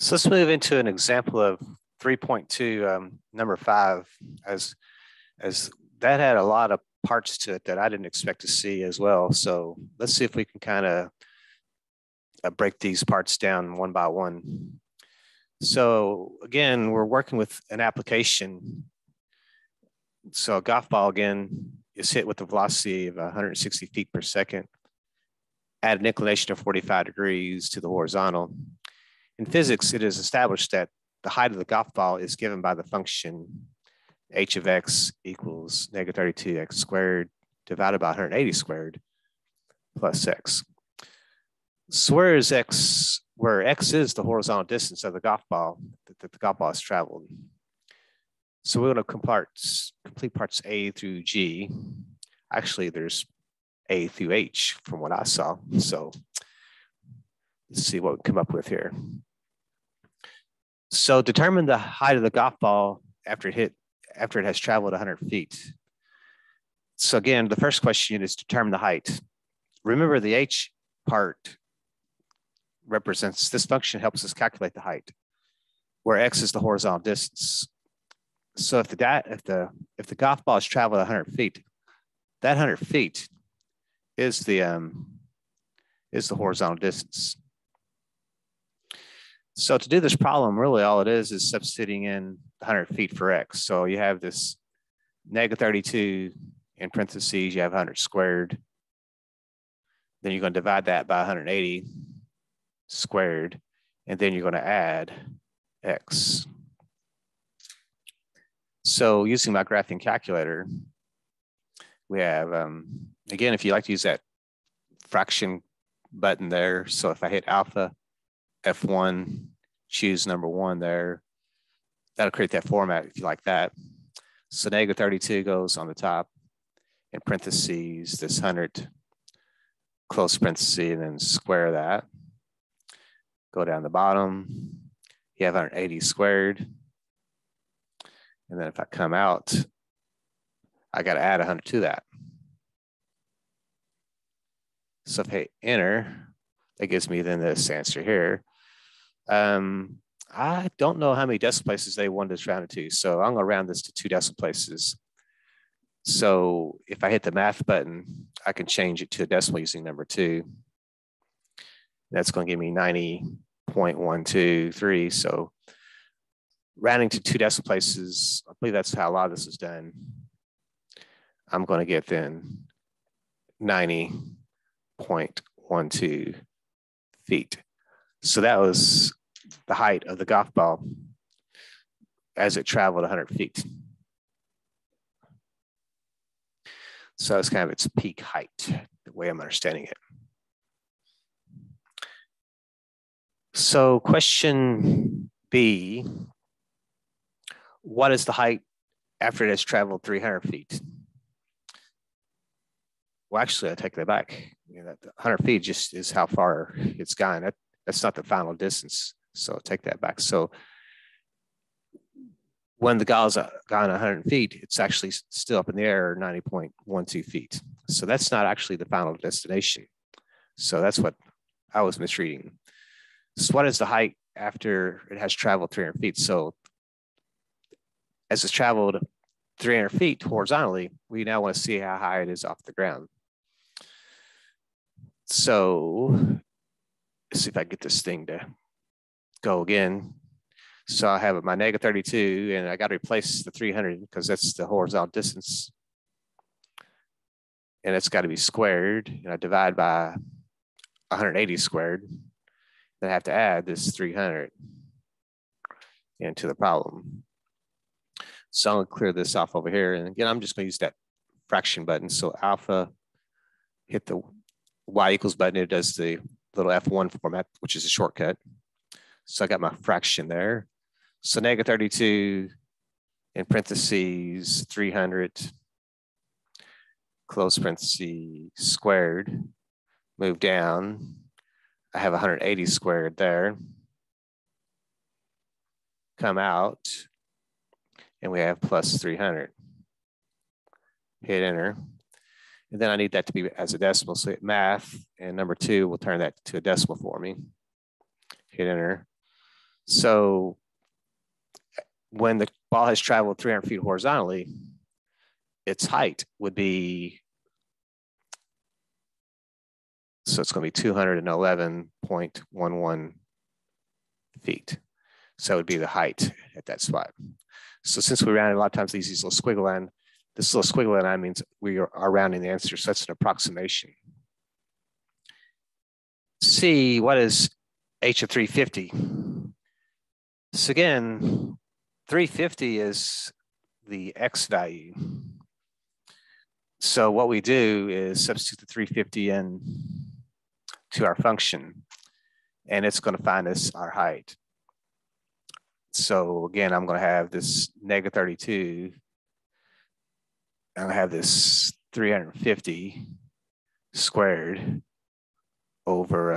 So let's move into an example of 3.2, number 5, as that had a lot of parts to it that I didn't expect to see as well. So let's see if we can kind of break these parts down one by one. So again, we're working with an application. So a golf ball, again, is hit with a velocity of 160 feet per second at an inclination of 45 degrees to the horizontal. In physics, it is established that the height of the golf ball is given by the function h of x equals negative 32x squared divided by 180 squared plus x. So where x is the horizontal distance of the golf ball that the golf ball has traveled. So we're going to complete parts A through G. Actually, there's A through H from what I saw. So let's see what we come up with here. So determine the height of the golf ball after it has traveled 100 feet. So again, the first question is determine the height. Remember, the H part represents, this function helps us calculate the height, where x is the horizontal distance. So if the golf ball has traveled 100 feet, that 100 feet is the horizontal distance. So to do this problem, really all it is substituting in 100 feet for x. So you have this negative 32 in parentheses, you have 100 squared. Then you're going to divide that by 180 squared, and then you're going to add x. So using my graphing calculator, we have, again, if you like to use that fraction button there, so if I hit alpha F1, choose number 1 there, that'll create that format if you like that. So negative 32 goes on the top, in parentheses, this 100, close parentheses, and then square that. Go down the bottom, you have 180 squared. And then if I come out, I got to add 100 to that. So if I hit enter, that gives me then this answer here. I don't know how many decimal places they wanted this rounded to, so I'm going to round this to 2 decimal places. So if I hit the math button, I can change it to a decimal using number 2. That's going to give me 90.123. So rounding to 2 decimal places, I believe that's how a lot of this is done. I'm going to get then 90.12 feet. So that was the height of the golf ball as it traveled 100 feet. So it's kind of its peak height, the way I'm understanding it. So question B, what is the height after it has traveled 300 feet? Well, actually, I take that back. That 100 feet just is how far it's gone. That's not the final distance. So take that back. So when the guy's gone 100 feet, it's actually still up in the air 90.12 feet. So that's not actually the final destination. So that's what I was misreading. So what is the height after it has traveled 300 feet? So as it's traveled 300 feet horizontally, we now want to see how high it is off the ground. So let's see if I get this thing to go again. So I have my negative 32, and I got to replace the 300 because that's the horizontal distance. And it's got to be squared, and I divide by 180 squared. Then I have to add this 300 into the problem. So I'm going to clear this off over here. And again, I'm just going to use that fraction button. So alpha, hit the y equals button. It does the little F1 format, which is a shortcut. So I got my fraction there. So negative 32 in parentheses, 300, close parentheses, squared, move down. I have 180 squared there. Come out, and we have plus 300. Hit enter. And then I need that to be as a decimal. So hit math, and number 2 will turn that to a decimal for me. Hit enter. So when the ball has traveled 300 feet horizontally, its height would be, so it's going to be 211.11 feet. So it would be the height at that spot. So since we rounded, a lot of times these little squiggle line, this little squiggle line means we are rounding the answer. So that's an approximation. C, what is h of 350? So again, 350 is the x value. So what we do is substitute the 350 in to our function, and it's going to find us our height. So again, I'm going to have this negative 32. I'm going to have this 350 squared over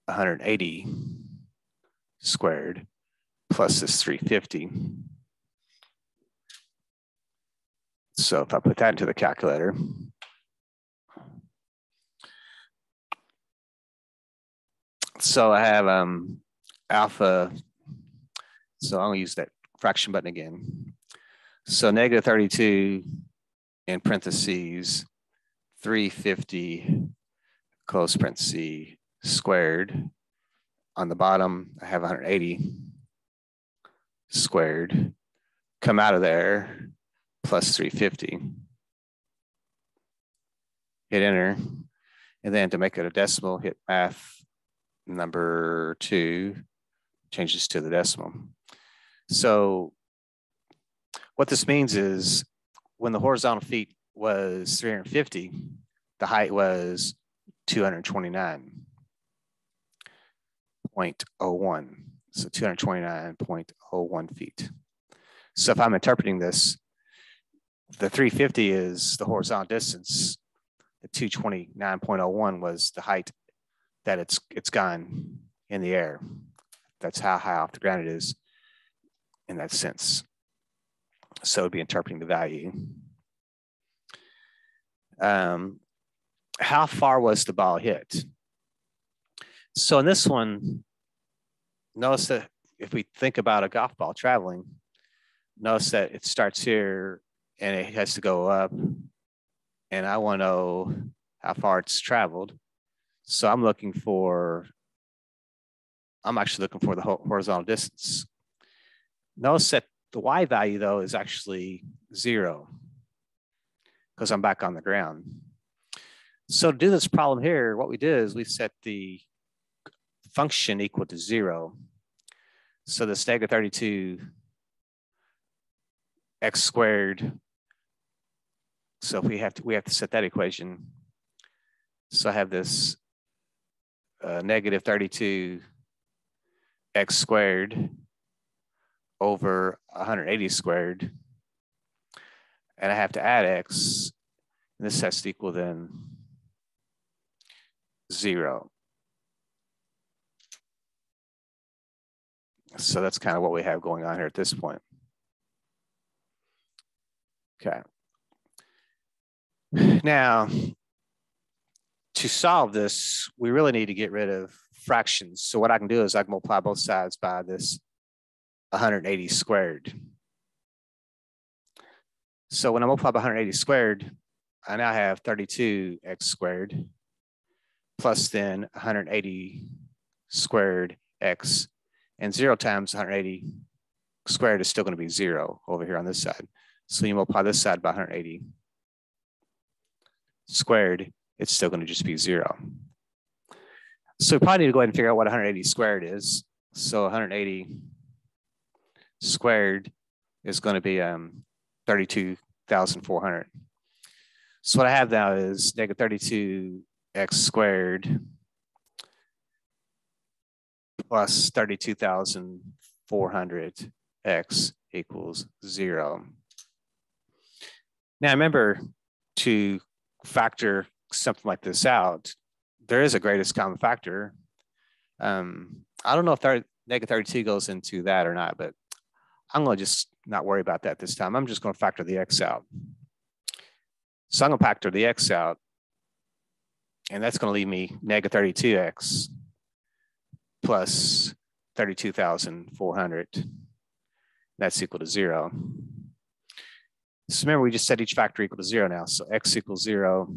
180 squared plus this 350. So if I put that into the calculator, so I have alpha, so I'm going to use that fraction button again. So negative 32 in parentheses, 350 close parenthesis squared. On the bottom, I have 180 squared. Come out of there, plus 350. Hit enter. And then to make it a decimal, hit math number 2, changes to the decimal. So what this means is when the horizontal feet was 350, the height was 229.01. So 229.01 feet. So if I'm interpreting this, the 350 is the horizontal distance. The 229.01 was the height that it's gone in the air. That's how high off the ground it is in that sense. So it'd be interpreting the value. How far was the ball hit? So in this one, notice that if we think about a golf ball traveling, notice that it starts here and it has to go up. And I want to know how far it's traveled. So I'm actually looking for the horizontal distance. Notice that the y value, though, is actually 0 because I'm back on the ground. So to do this problem here, what we did is we set the function equal to 0. So this negative 32 x squared. So if we have to set that equation. So I have this negative 32 x squared over 180 squared. And I have to add x. And this has to equal then 0. So that's kind of what we have going on here at this point. Okay. Now, to solve this, we really need to get rid of fractions. So what I can do is I can multiply both sides by this 180 squared. So when I multiply by 180 squared, I now have 32x squared plus then 180 squared x, and 0 times 180 squared is still going to be 0 over here on this side. So you multiply this side by 180 squared, it's still going to just be 0. So we probably need to go ahead and figure out what 180 squared is. So 180 squared is going to be 32,400. So what I have now is negative 32x squared plus 32,400x equals 0. Now remember, to factor something like this out, there is a greatest common factor. I don't know if negative 32 goes into that or not, but I'm going to just not worry about that this time. I'm just going to factor the x out. So I'm going to factor the x out, and that's going to leave me negative 32x plus 32,400. That's equal to 0. So remember, we just set each factor equal to 0 now. So x equals 0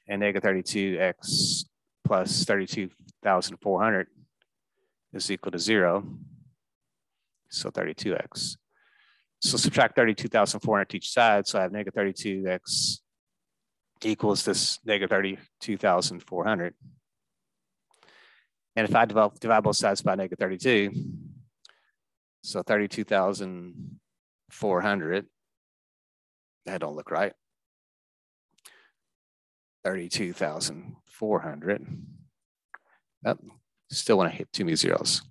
and negative 32x plus 32,400 is equal to 0. So 32x. So subtract 32,400 to each side. So I have negative 32x equals this negative 32,400. And if I divide both sides by negative 32, so 32,400, that don't look right. 32,400. Oh, still want to hit too many zeros.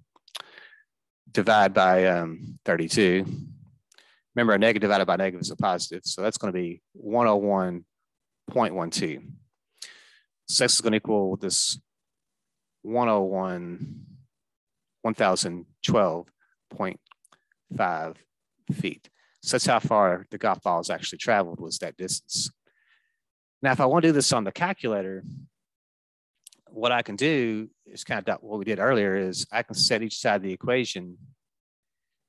Divide by 32. Remember, a negative divided by negative is a positive, so that's going to be 101.12. So this is going to equal this 1012.5 feet. So that's how far the golf balls actually traveled, was that distance. Now, if I want to do this on the calculator, what I can do is kind of what we did earlier is I can set each side of the equation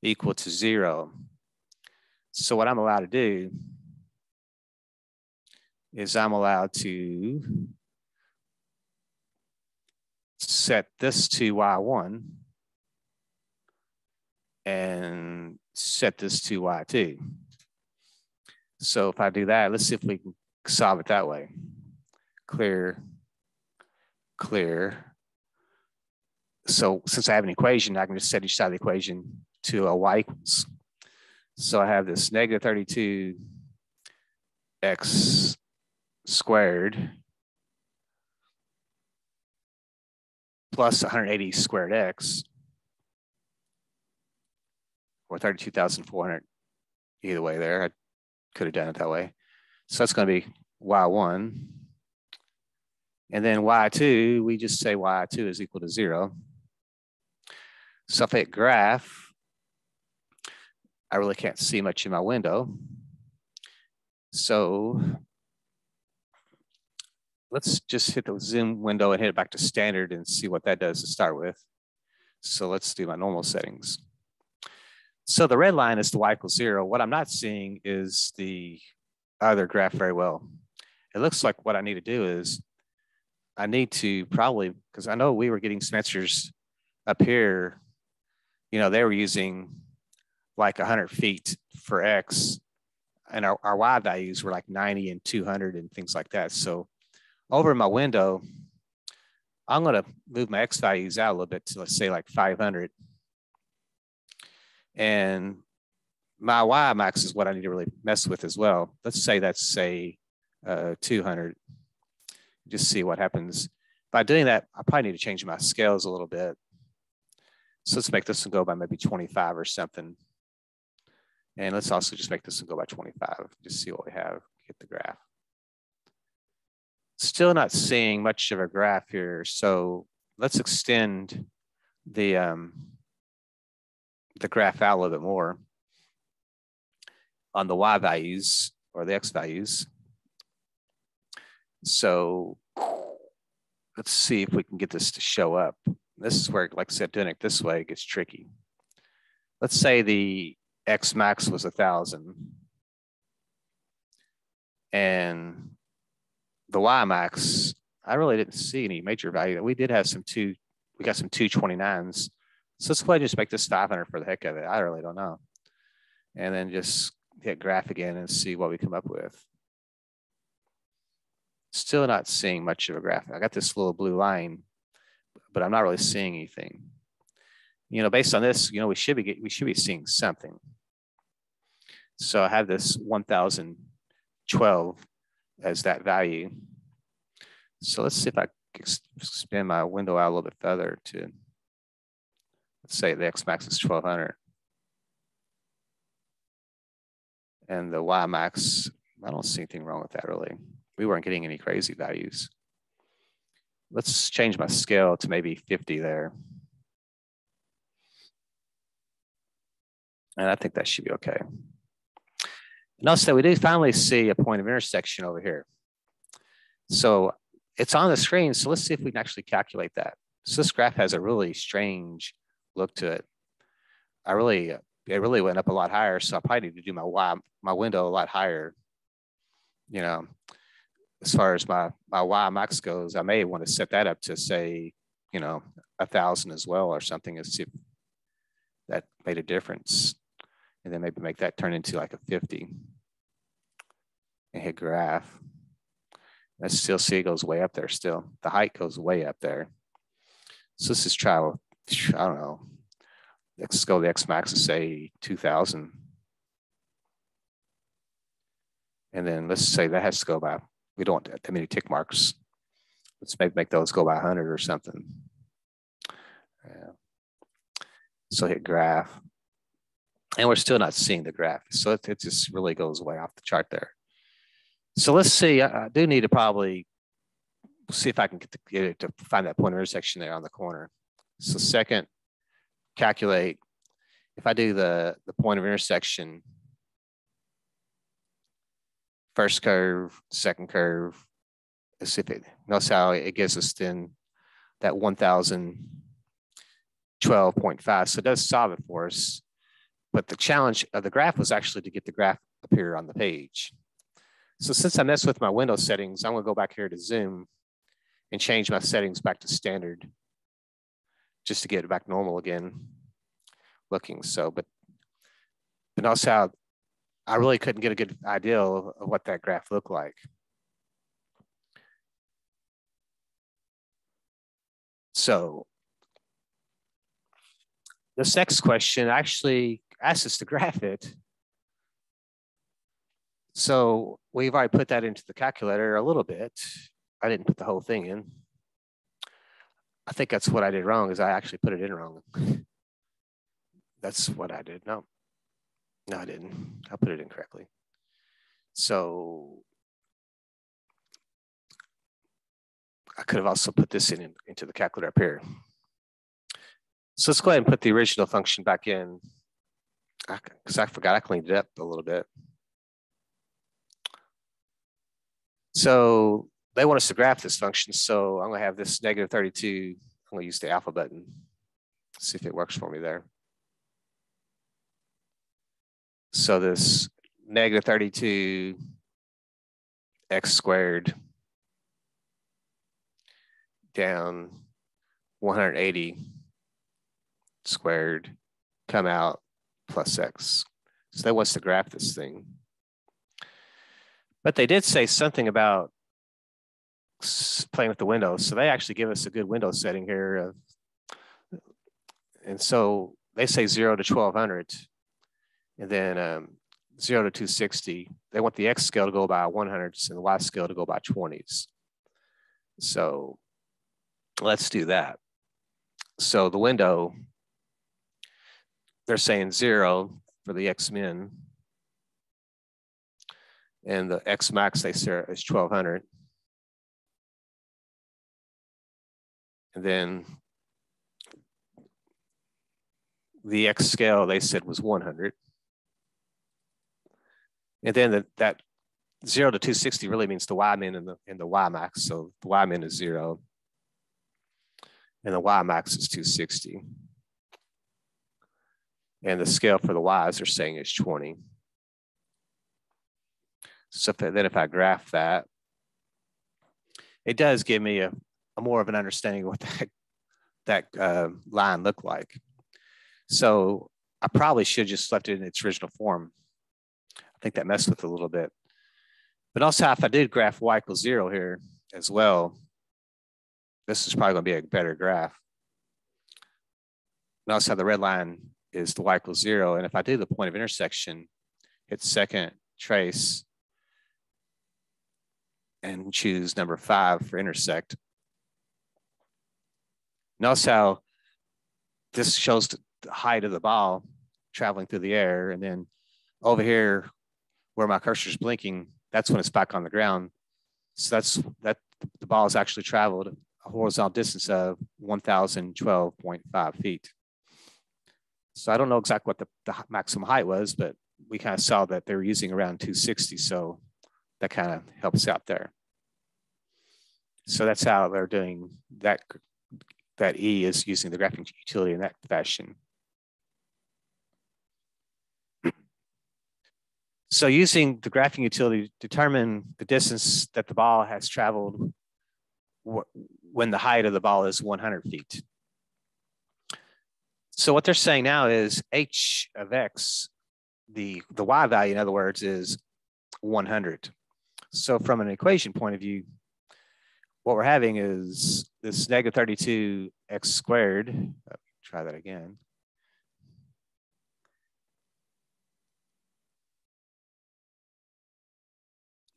equal to 0. So what I'm allowed to do is I'm allowed to set this to y1 and set this to y2. So if I do that, let's see if we can solve it that way. Clear. So since I have an equation, I can just set each side of the equation to a y equals. So I have this negative 32x squared plus 180 squared x, or 32,400. Either way there, I could have done it that way. So that's going to be y1. And then y2, we just say y2 is equal to 0. So if I hit graph, I really can't see much in my window. So let's just hit the zoom window and hit it back to standard and see what that does to start with. So let's do my normal settings. So the red line is the y equals 0. What I'm not seeing is the other graph very well. It looks like what I need to do is I need to probably, because I know we were getting Spencer's up here, you know, they were using like 100 feet for X, and our Y values were like 90 and 200 and things like that. So over in my window, I'm going to move my X values out a little bit to, let's say, like 500. And my Y max is what I need to really mess with as well. Let's say that's, say, 200. Just see what happens. By doing that, I probably need to change my scales a little bit. So let's make this one go by maybe 25 or something. And let's also just make this one go by 25. Just see what we have, get the graph. Still not seeing much of a graph here. So let's extend the graph out a little bit more on the Y values or the X values. So let's see if we can get this to show up. This is where, like I said, doing it this way gets tricky. Let's say the X max was 1,000 and the Y max, I really didn't see any major value. We did have we got some 229s. So let's go ahead and just make this 500 for the heck of it. I really don't know. And then just hit graph again and see what we come up with. Still not seeing much of a graph. I got this little blue line, but I'm not really seeing anything. You know, based on this, you know, we should be seeing something. So I have this 1012 as that value. So let's see if I expand my window out a little bit further to, let's say the X max is 1200. And the Y max, I don't see anything wrong with that really. We weren't getting any crazy values. Let's change my scale to maybe 50 there. And I think that should be okay. Notice that we do finally see a point of intersection over here. So it's on the screen. So let's see if we can actually calculate that. So this graph has a really strange look to it. It really went up a lot higher. So I probably need to do my window a lot higher. You know, as far as my Y max goes, I may want to set that up to say, 1,000 as well or something, and see if that made a difference. And then maybe make that turn into like a 50 and hit graph. I still see it goes way up there still. The height goes way up there. So let's just try, I don't know, let's go the X max to say 2,000. And then let's say that has to go by, we don't want that many tick marks. Let's maybe make those go by 100 or something. So hit graph. And we're still not seeing the graph. So it just really goes way off the chart there. So let's see, I do need to probably see if I can get it to find that point of intersection there on the corner. So second, calculate, if I do the point of intersection, first curve, second curve, let's see if it, notice how it gives us then that 1,012.5. So it does solve it for us. But the challenge of the graph was actually to get the graph appear on the page. So since I messed with my window settings, I'm gonna go back here to zoom and change my settings back to standard just to get it back normal again looking. So, but notice how I really couldn't get a good idea of what that graph looked like. So this next question actually asks us to graph it. So we've already put that into the calculator a little bit. I didn't put the whole thing in. I think that's what I did wrong, is I actually put it in wrong. That's what I did. No, I didn't. I put it in correctly. So I could have also put this into the calculator up here. So let's go ahead and put the original function back in, because I forgot I cleaned it up a little bit. So they want us to graph this function. So I'm going to have this -32. I'm going to use the alpha button. See if it works for me there. So this -32 x squared down 180 squared come out plus x. So they want us to graph this thing. But they did say something about playing with the windows. So they actually give us a good window setting here. And so they say 0 to 1200, and then 0 to 260. They want the X scale to go by 100s and the Y scale to go by 20s. So let's do that. So the window, they're saying 0 for the X min. And the X max they say is 1200. And then the X scale they said was 100. And then that 0 to 260 really means the Y min and the Y max. So the Y min is 0. And the Y max is 260. And the scale for the Y's they're saying is 20. So then if I graph that, it does give me a more of an understanding of what that line looked like. So I probably should have just left it in its original form. I think that messed with it a little bit. But also if I did graph Y equals 0 here as well, this is probably going to be a better graph. Notice how the red line is the Y equals 0. And if I do the point of intersection, hit second trace, and choose number 5 for intersect. Notice how this shows the height of the ball traveling through the air. And then over here where my cursor is blinking, that's when it's back on the ground. So the ball has actually traveled a horizontal distance of 1,012.5 feet. So I don't know exactly what the maximum height was, but we kind of saw that they were using around 260. So that kind of helps out there. So that's how they're doing that that E is using the graphing utility in that fashion. So using the graphing utility to determine the distance that the ball has traveled when the height of the ball is 100 feet. So what they're saying now is h of x, the y value, in other words, is 100. So from an equation point of view, what we're having is this negative 32x squared. Try that again.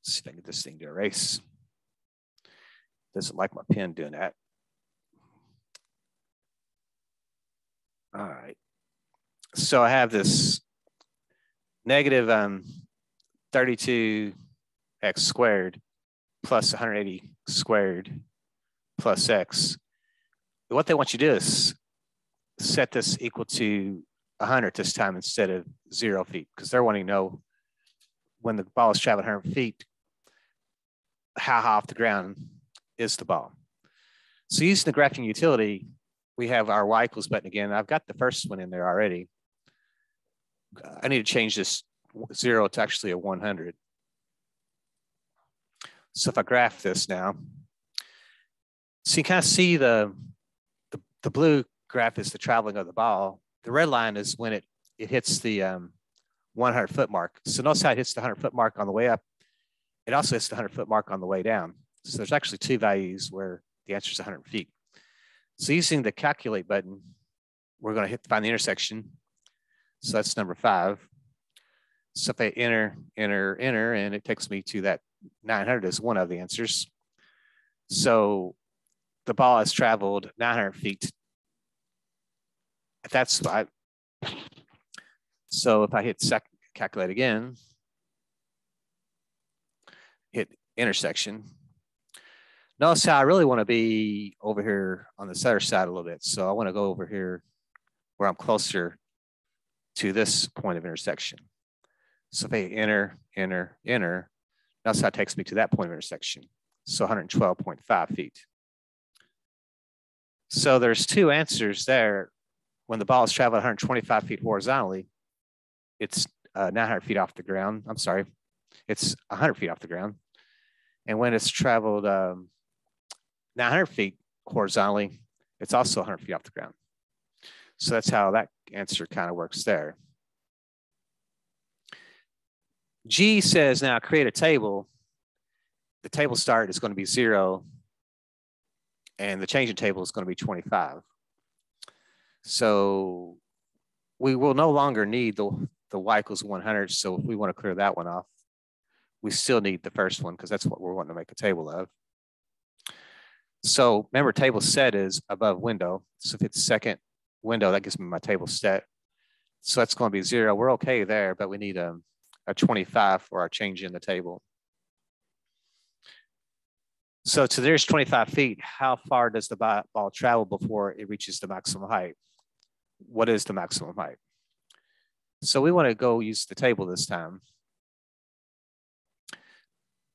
Let's see if I can get this thing to erase. Doesn't like my pen doing that. All right. So I have this negative 32x squared plus 180 squared plus x. What they want you to do is set this equal to 100 this time instead of 0 feet, because they're wanting to know when the ball is traveling 100 feet, how high off the ground is the ball. So using the graphing utility, we have our y equals button again. I've got the first one in there already. I need to change this 0 to actually a 100. So if I graph this now, so you kind of see the blue graph is the traveling of the ball. The red line is when it hits the 100-foot mark. So notice how it hits the 100-foot mark on the way up. It also hits the 100-foot mark on the way down. So there's actually two values where the answer is 100 feet. So using the calculate button, we're going to find the intersection. So that's number 5. So if I enter, and it takes me to that 900 is one of the answers. So the ball has traveled 900 feet at that spot. So if I hit calculate again, hit intersection. Notice how I really want to be over here on this other side a little bit. So I want to go over here where I'm closer to this point of intersection. So if I enter, notice how it takes me to that point of intersection. So 112.5 feet. So there's two answers there. When the ball is traveling 125 feet horizontally, it's 900 feet off the ground. I'm sorry, it's 100 feet off the ground. And when it's traveled 900 feet horizontally, it's also 100 feet off the ground. So that's how that answer kind of works there. G says now create a table. The table start is going to be 0, and the changing table is going to be 25. So we will no longer need the y equals 100. So if we want to clear that one off, we still need the first one because that's what we're wanting to make a table of. So remember, table set is above window. So if it's second window, that gives me my table set. So that's going to be 0. We're okay there, but we need a 25 for our change in the table. So to there's 25 feet, how far does the ball travel before it reaches the maximum height? What is the maximum height? So we want to go use the table this time.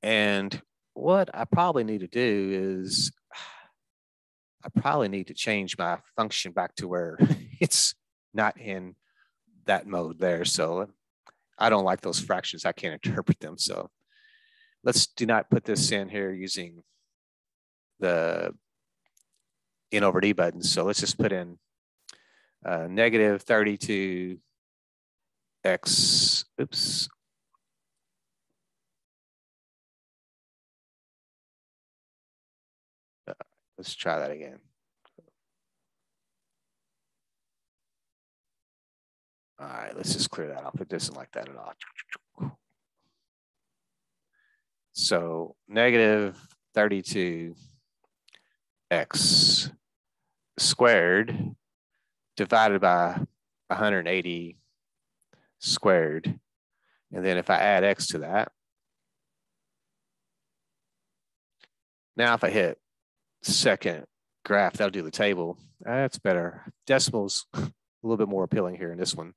And what I probably need to do is I probably need to change my function back to where it's not in that mode there. So I don't like those fractions. I can't interpret them. So let's do not put this in here using the N over D button. So let's just put in negative 32x, oops. Let's try that again. All right, let's just clear that off. It doesn't like that at all. So negative 32x squared divided by 180 squared. And then if I add x to that, now if I hit second graph, that'll do the table. That's better. Decimals a little bit more appealing here in this one.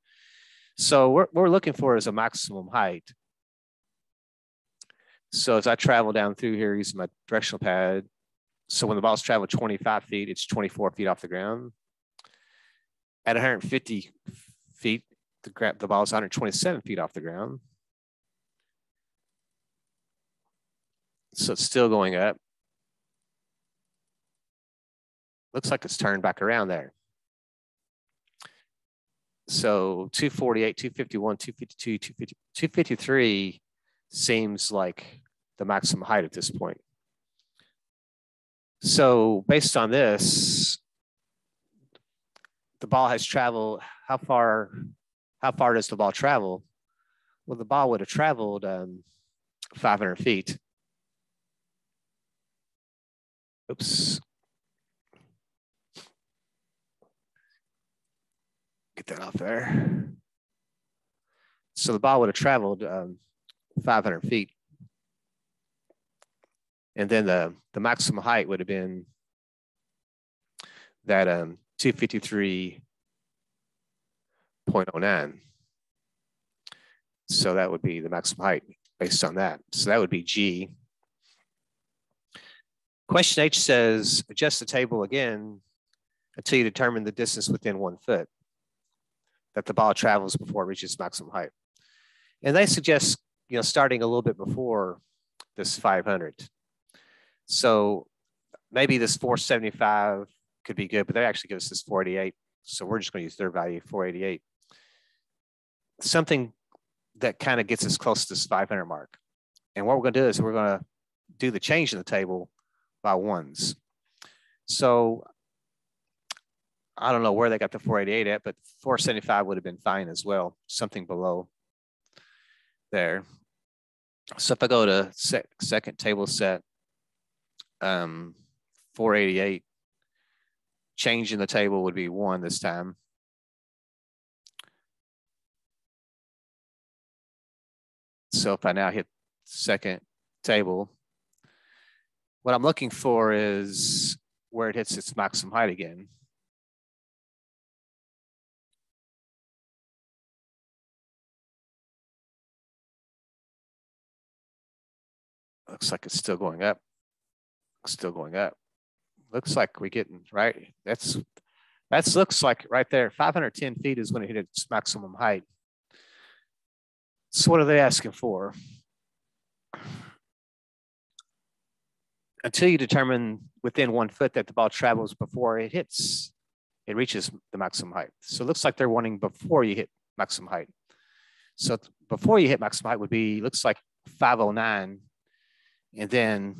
So what we're looking for is a maximum height. So as I travel down through here using my directional pad, So when the ball's traveled 25 feet, it's 24 feet off the ground. At 150 feet, the ball's 127 feet off the ground. So it's still going up. Looks like it's turned back around there. So 248, 251, 252, 250, 253 seems like the maximum height at this point. So based on this, the ball has traveled, how far does the ball travel? Well, the ball would have traveled 500 feet. Oops. Get that off there. So the ball would have traveled 500 feet. And then the maximum height would have been that 253.09. So that would be the maximum height based on that. So that would be G. Question H says, adjust the table again until you determine the distance within 1 foot that the ball travels before it reaches maximum height. And they suggest, starting a little bit before this 500. So maybe this 475 could be good, but they actually give us this 488. So we're just going to use their value, 488. Something that kind of gets us close to this 500 mark. And what we're going to do is we're going to do the change in the table by ones. So I don't know where they got the 488 at, but 475 would have been fine as well, something below there. So if I go to second table set, 488, change in the table would be 1 this time. So if I now hit second table, what I'm looking for is where it hits its maximum height again. Looks like it's still going up. Still going up. Looks like we're getting right. That's looks like right there. 510 feet is when it hit its maximum height. So what are they asking for? Until you determine within 1 foot that the ball travels before it reaches the maximum height. So it looks like they're wanting before you hit maximum height. So before you hit maximum height would be, looks like 509. And then,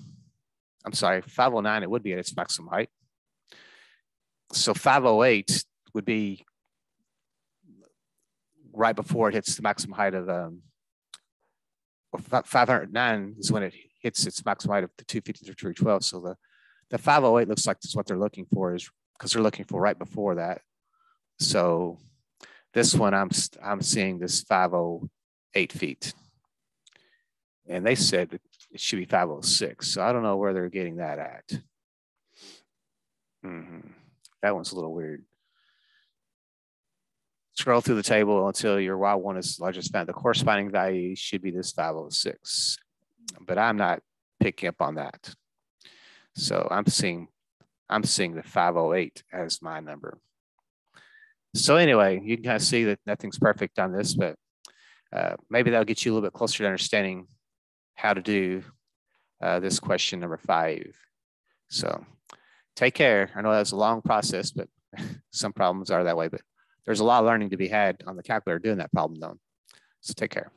I'm sorry, 509, it would be at its maximum height. So 508 would be right before it hits the maximum height of, 509 is when it hits its maximum height of the 253.12. So the 508 looks like that's what they're looking for, is because they're looking for right before that. So this one, I'm seeing this 508 feet. And they said that it should be 506. So I don't know where they're getting that at. That one's a little weird. Scroll through the table until your Y1 is the largest found. The corresponding value should be this 506. But I'm not picking up on that. So I'm seeing the 508 as my number. So anyway, you can kind of see that nothing's perfect on this, but maybe that'll get you a little bit closer to understanding how to do this question number 5. So take care. I know that was a long process, but some problems are that way, but there's a lot of learning to be had on the calculator doing that problem though. So take care.